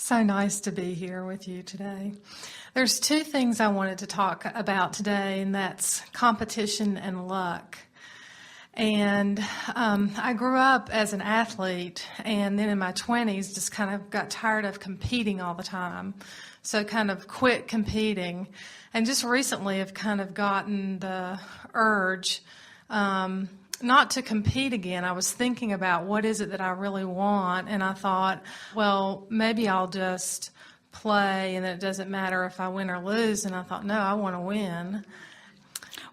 So nice to be here with you today. There's two things I wanted to talk about today, and that's competition and luck. And I grew up as an athlete, and then in my 20s just kind of got tired of competing all the time. So kind of quit competing. And just recently have kind of gotten the urge not to compete again. I was thinking about what is it that I really want, and I thought, well, maybe I'll just play, and it doesn't matter if I win or lose. And I thought, no, I want to win.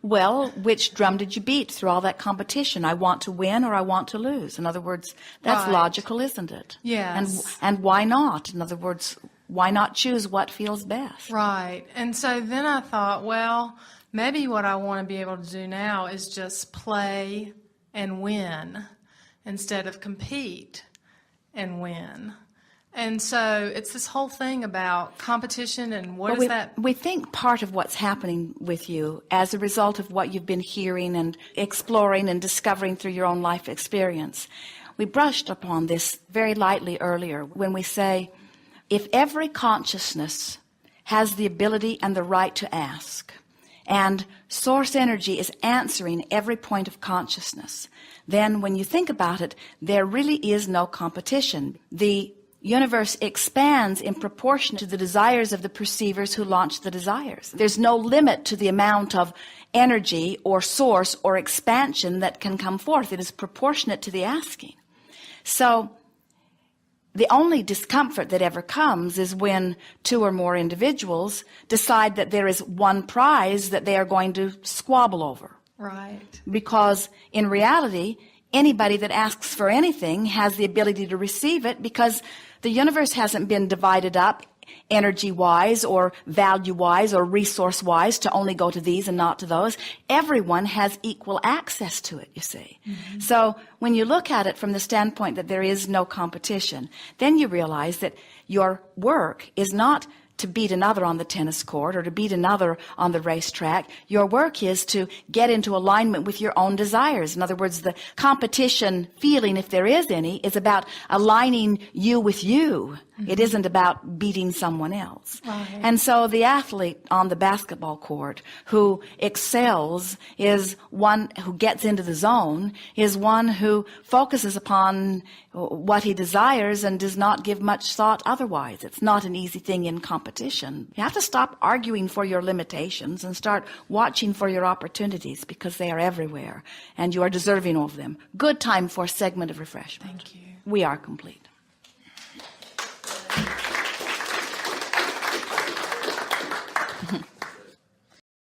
Well, which drum did you beat through all that competition? I want to win or I want to lose. In other words, that's Right. Logical, isn't it? Yes. And why not? In other words, why not choose what feels best? Right. And so then I thought, well, maybe what I want to be able to do now is just play and win instead of compete and win. And so it's this whole thing about competition and what is that? We think part of what's happening with you as a result of what you've been hearing and exploring and discovering through your own life experience. We brushed upon this very lightly earlier when we say, if every consciousness has the ability and the right to ask, and source energy is answering every point of consciousness, then when you think about it, there really is no competition. The universe expands in proportion to the desires of the perceivers who launch the desires. There's no limit to the amount of energy or source or expansion that can come forth. It is proportionate to the asking. So the only discomfort that ever comes is when two or more individuals decide that there is one prize that they are going to squabble over. Right. Because in reality, anybody that asks for anything has the ability to receive it, because the universe hasn't been divided up energy-wise or value-wise or resource-wise to only go to these and not to those. Everyone has equal access to it, you see. Mm-hmm. So when you look at it from the standpoint that there is no competition, then you realize that your work is not to beat another on the tennis court or to beat another on the racetrack. Your work is to get into alignment with your own desires. In other words, the competition feeling, if there is any, is about aligning you with you. Mm-hmm. It isn't about beating someone else. Right. And so the athlete on the basketball court who excels is one who gets into the zone, is one who focuses upon what he desires and does not give much thought otherwise. It's not an easy thing in competition. You have to stop arguing for your limitations and start watching for your opportunities, because they are everywhere and you are deserving of them. Good time for a segment of refreshment. Thank you. We are complete.